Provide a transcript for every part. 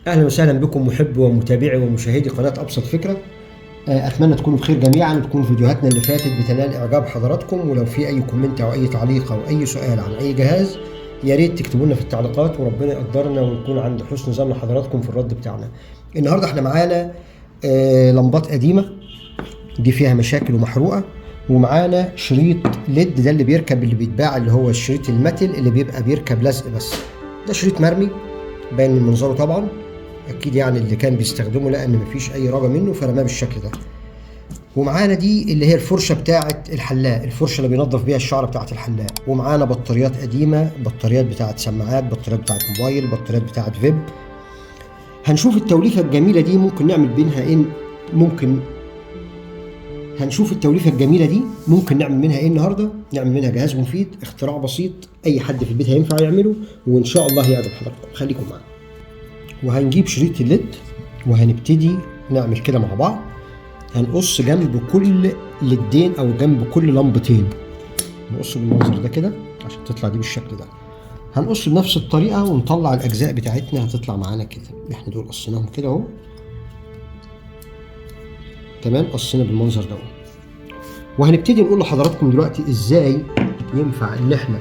اهلا وسهلا بكم محبي ومتابعي ومشاهدي قناه ابسط فكره. اتمنى تكونوا بخير جميعا وتكون فيديوهاتنا اللي فاتت بتنال اعجاب حضراتكم، ولو في اي كومنت او اي تعليق او اي سؤال عن اي جهاز يا ريت تكتبوا لنا في التعليقات، وربنا يقدرنا ونكون عند حسن ظن حضراتكم في الرد بتاعنا. النهارده احنا معانا لمبات قديمه دي فيها مشاكل ومحروقه، ومعانا شريط ليد ده اللي بيركب، اللي بيتباع اللي هو الشريط المتل اللي بيبقى بيركب لزق بس. ده شريط مرمي باين من منظره طبعا، اكيد يعني اللي كان بيستخدمه لقى ان مفيش اي رجا منه فرماه بالشكل ده. ومعانا دي اللي هي الفرشه بتاعه الحلاق، الفرشه اللي بينظف بيها الشعر بتاعه الحلاق. ومعانا بطاريات قديمه، بطاريات بتاعه سماعات، بطاريات بتاعه موبايل، بطاريات بتاعه فيب. هنشوف التوليفه الجميله دي ممكن نعمل بينها ايه. هنشوف التوليفه الجميله دي ممكن نعمل منها ايه النهارده. نعمل منها جهاز مفيد، اختراع بسيط اي حد في البيت هينفع يعمله، وان شاء الله يعجب حضراتكم. خليكم معانا. وهنجيب شريط الليد وهنبتدي نعمل كده مع بعض. هنقص جنب كل ليدين او جنب كل لمبتين، نقص بالمنظر ده كده عشان تطلع دي بالشكل ده. هنقص بنفس الطريقه ونطلع الاجزاء بتاعتنا هتطلع معانا كده. احنا دول قصيناهم كده اهو، تمام، قصينا بالمنظر ده. وهنبتدي نقول لحضراتكم دلوقتي ازاي ينفع ان احنا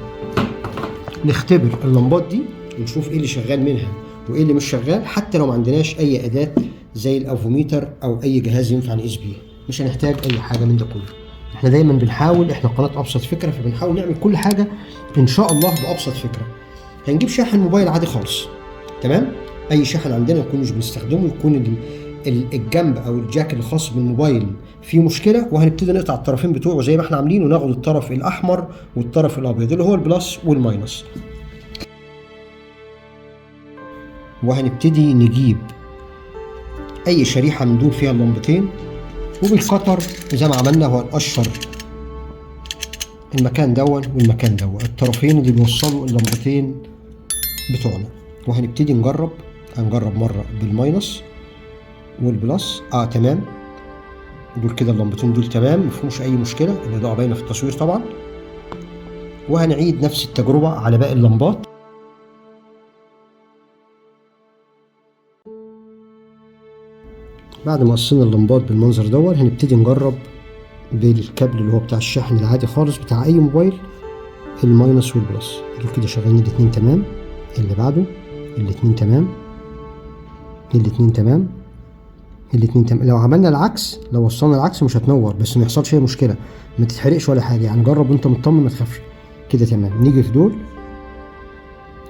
نختبر اللمبات دي ونشوف ايه اللي شغال منها وايه اللي مش شغال، حتى لو ما عندناش اي اداه زي الافوميتر او اي جهاز ينفع نقيس بيه. مش هنحتاج اي حاجه من ده كله. احنا دايما بنحاول، احنا قناه ابسط فكره، فبنحاول نعمل كل حاجه ان شاء الله بابسط فكره. هنجيب شاحن موبايل عادي خالص، تمام، اي شاحن عندنا نكون مش بنستخدمه، يكون الجنب او الجاك الخاص بالموبايل فيه مشكله. وهنبتدي نقطع الطرفين بتوعه زي ما احنا عاملين، وناخد الطرف الاحمر والطرف الابيض اللي هو البلس والماينس. وهنبتدي نجيب اي شريحه من دول فيها اللمبتين، وبالقطر زي ما عملنا هو نقشر المكان دون والمكان دون، الطرفين اللي بيوصلوا اللمبتين بتوعنا. وهنبتدي هنجرب مره بالماينس والبلس. تمام، دول كده اللمبتين دول تمام، مفيهمش اي مشكله، الاضاءه باينه في التصوير طبعا. وهنعيد نفس التجربه على باقي اللمبات. بعد ما قصينا اللمبات بالمنظر دوت هنبتدي نجرب بالكابل اللي هو بتاع الشحن العادي خالص بتاع اي موبايل، الماينس والبلس. دول كده شغالين الاتنين تمام. اللي بعده الاتنين تمام، الاتنين تمام، الاتنين تمام. لو عملنا العكس، لو وصلنا العكس مش هتنور، بس ما يحصلش اي مشكله، ما تتحرقش ولا حاجه يعني. جرب وانت مطمن، ما تخافش. كده تمام. نيجي في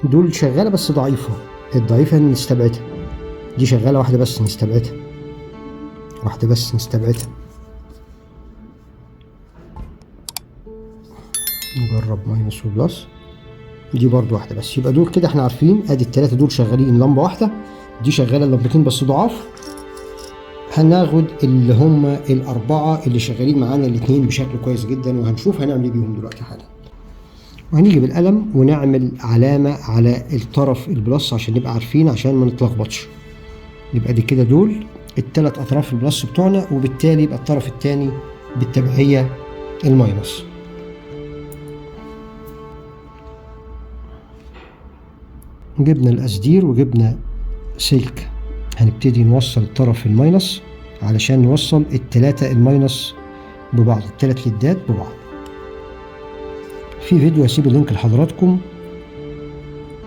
دول شغاله بس ضعيفه، الضعيفه نستبعدها. دي شغاله واحده بس نستبعدها، واحده بس نستبعدها. نجرب ماينس وبلس، دي برضو واحده بس. يبقى دول كده احنا عارفين، ادي التلاته دول شغالين لمبه واحده، دي شغاله لمبتين بس ضعاف. هناخد اللي هم الاربعه اللي شغالين معانا الاتنين بشكل كويس جدا، وهنشوف هنعمل ايه بيهم دلوقتي حالا. وهنيجي بالقلم ونعمل علامه على الطرف البلس عشان نبقى عارفين، عشان ما نتلخبطش. يبقى دي كده دول التلات اطراف البلس بتوعنا، وبالتالي يبقى الطرف الثاني بالتبعيه الماينس. جبنا القصدير وجبنا سلك، هنبتدي نوصل الطرف الماينس علشان نوصل التلاتة الماينس ببعض، التلات ليدات ببعض. في فيديو هسيب اللينك لحضراتكم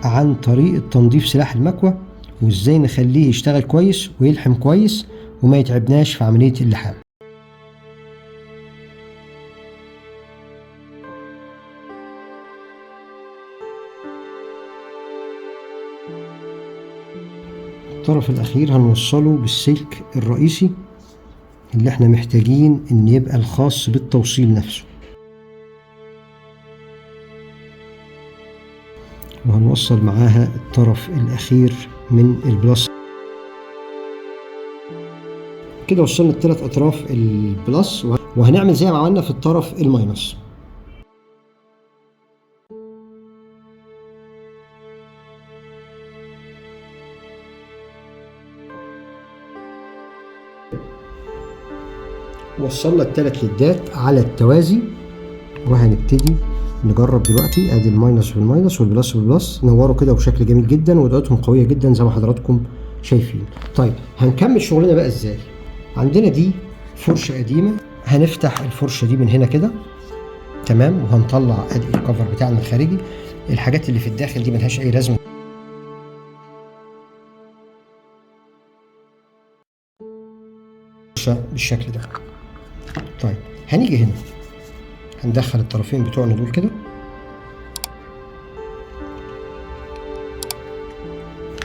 عن طريقة تنظيف سلاح المكوى، وازاي نخليه يشتغل كويس ويلحم كويس وما يتعبناش في عملية اللحام. الطرف الأخير هنوصله بالسلك الرئيسي اللي احنا محتاجين ان يبقى الخاص بالتوصيل نفسه، وهنوصل معاها الطرف الأخير من البلس. كده وصلنا الثلاث أطراف البلس، وهنعمل زي ما عملنا في الطرف الماينس. وصلنا الثلاث ليدات على التوازي، وهنبتدي نجرب دلوقتي. ادي الماينس والماينس والبلس والبلس نوروا كده بشكل جميل جدا، واضاءتهم قويه جدا زي ما حضراتكم شايفين. طيب هنكمل شغلنا بقى ازاي؟ عندنا دي فرشه قديمه، هنفتح الفرشه دي من هنا كده تمام، وهنطلع ادي الكفر بتاعنا الخارجي. الحاجات اللي في الداخل دي ملهاش اي لازمه بالشكل ده. طيب هنيجي هنا هندخل الطرفين بتوعنا دول كده،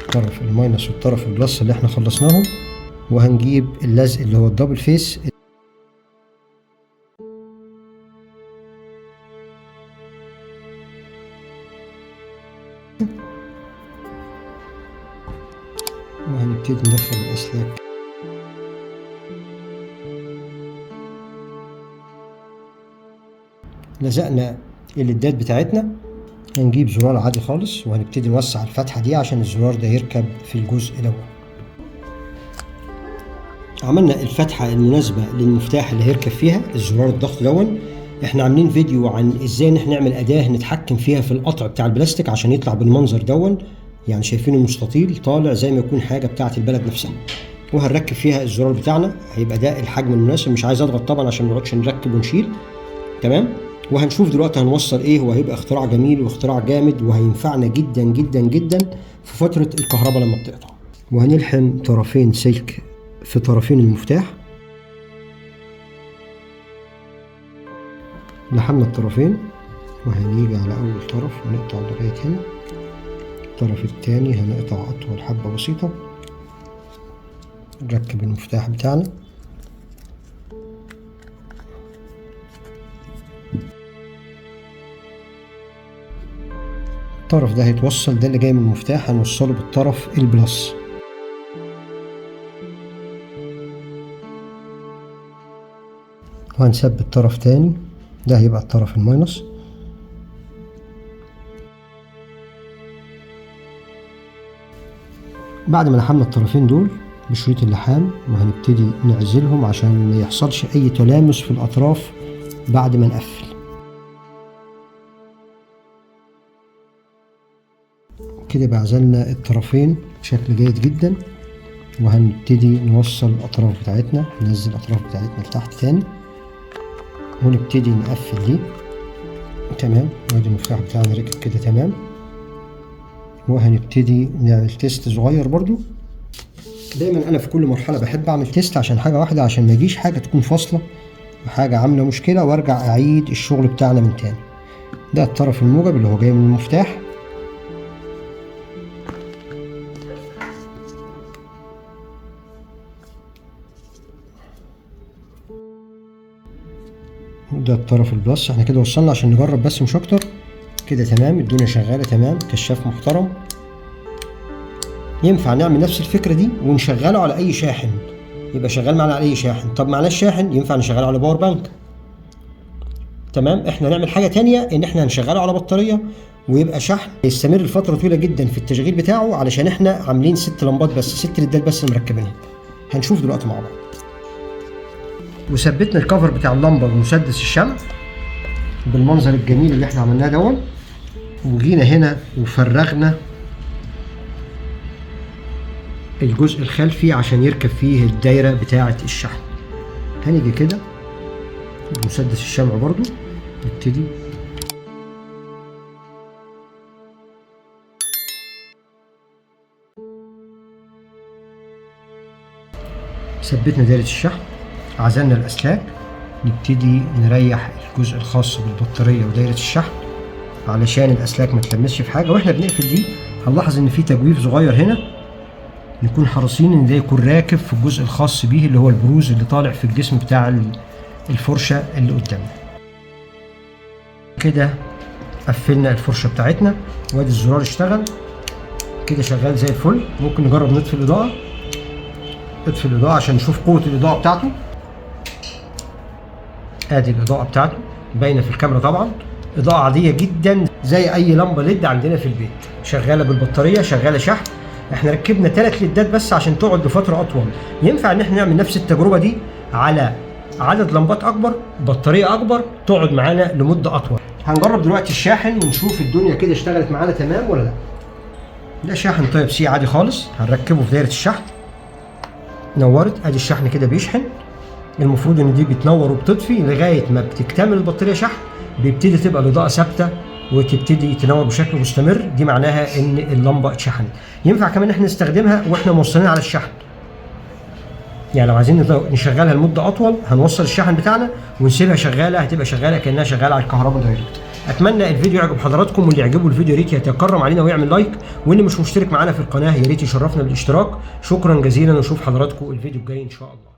الطرف الماينس والطرف البلس اللي احنا خلصناهم، وهنجيب اللزق اللي هو الدبل فيس وهنبتدي ندخل الأسلاك. لزقنا الليدات بتاعتنا، هنجيب زرار عادي خالص وهنبتدي نوسع الفتحة دي عشان الزرار ده يركب في الجزء ده. عملنا الفتحة المناسبة للمفتاح اللي هيركب فيها الزرار الضغط دون. احنا عاملين فيديو عن ازاي ان احنا نعمل أداة نتحكم فيها في القطع بتاع البلاستيك عشان يطلع بالمنظر دون، يعني شايفين المستطيل طالع زي ما يكون حاجة بتاعة البلد نفسها، وهنركب فيها الزرار بتاعنا. هيبقى ده الحجم المناسب، مش عايز اضغط طبعا عشان ما نقعدش نركب ونشيل. تمام. وهنشوف دلوقتي هنوصل ايه، وهيبقى اختراع جميل واختراع جامد وهينفعنا جدا جدا جدا في فترة الكهرباء لما بتقطع. وهنلحم طرفين سلك في طرفين المفتاح. لحمنا الطرفين وهنيجي على اول طرف ونقطع لغاية هنا، الطرف التاني هنقطع اطول حبة بسيطة، نركب المفتاح بتاعنا. الطرف ده هيتوصل، ده اللي جاي من المفتاح هنوصله بالطرف البلس. وهنثبت طرف تاني، ده هيبقى الطرف الماينس. بعد ما لحمنا الطرفين دول بشريط اللحام، وهنبتدي نعزلهم عشان ما يحصلش اي تلامس في الاطراف بعد ما نقفل. كده بقى عزلنا الطرفين بشكل جيد جدا، وهنبتدي نوصل الاطراف بتاعتنا، ننزل الاطراف بتاعتنا لتحت تاني ونبتدي نقفل دي. تمام. وادي المفتاح بتاعنا ركب كده تمام. وهنبتدي نعمل تيست صغير برضو. دايما انا في كل مرحله بحب اعمل تيست عشان حاجه واحده، عشان ما يجيش حاجه تكون فاصله وحاجه عامله مشكله وارجع اعيد الشغل بتاعنا من تاني. ده الطرف الموجب اللي هو جاي من المفتاح. ده الطرف البلس. احنا كده وصلنا عشان نجرب بس مش اكتر. كده تمام، الدنيا شغاله تمام، كشاف محترم. ينفع نعمل نفس الفكره دي ونشغله على اي شاحن، يبقى شغال معانا على اي شاحن. طب معناش شاحن، ينفع نشغله على باور بانك. تمام. احنا نعمل حاجه تانية، ان احنا هنشغله على بطاريه ويبقى شحن يستمر لفتره طويله جدا في التشغيل بتاعه، علشان احنا عاملين 6 لمبات بس، 6 ليدات بس اللي مركبينها. هنشوف دلوقتي مع بعض. وثبتنا الكفر بتاع اللمبه بمسدس الشمع بالمنظر الجميل اللي احنا عملناه دون. وجينا هنا وفرغنا الجزء الخلفي عشان يركب فيه الدايره بتاعه الشحن. هنيجي كده بمسدس الشمع برضو نبتدي ثبتنا دايره الشحن، عزلنا الاسلاك، نبتدي نريح الجزء الخاص بالبطاريه ودايره الشحن علشان الاسلاك ما تلمسش في حاجه. واحنا بنقفل دي هنلاحظ ان في تجويف صغير هنا، نكون حريصين ان ده يكون راكب في الجزء الخاص بيه اللي هو البروز اللي طالع في الجسم بتاع الفرشه اللي قدامنا. كده قفلنا الفرشه بتاعتنا، وادي الزرار اشتغل كده شغال زي الفل. ممكن نجرب نطفي الاضاءه. اطفي الاضاءه عشان نشوف قوه الاضاءه بتاعته. ادي الاضاءه بتاعته باينه في الكاميرا طبعا، اضاءه عاديه جدا زي اي لمبه ليد عندنا في البيت، شغاله بالبطاريه، شغاله شحن. احنا ركبنا 3 ليدات بس عشان تقعد لفتره اطول. ينفع ان احنا نعمل نفس التجربه دي على عدد لمبات اكبر، بطاريه اكبر، تقعد معانا لمده اطول. هنجرب دلوقتي الشاحن ونشوف الدنيا كده اشتغلت معانا تمام ولا لا. ده شاحن تايب سي عادي خالص، هنركبه في دايره الشحن. نورت، ادي الشحن كده بيشحن. المفروض ان دي بتنور وبتطفي لغايه ما بتكتمل البطاريه شحن، بيبتدي تبقى الاضاءه ثابته وتبتدي تنور بشكل مستمر، دي معناها ان اللمبه اتشحنت. ينفع كمان احنا نستخدمها واحنا موصلين على الشحن، يعني لو عايزين نشغلها لمده اطول هنوصل الشحن بتاعنا ونسيبها شغاله، هتبقى شغاله كانها شغاله على الكهرباء دايركت. اتمنى الفيديو يعجب حضراتكم، واللي يعجبه الفيديو يا ريت يتكرم علينا ويعمل لايك، واللي مش مشترك معانا في القناه يا ريت يشرفنا بالاشتراك. شكرا جزيلا، ونشوف حضراتكم الفيديو الجاي ان شاء الله.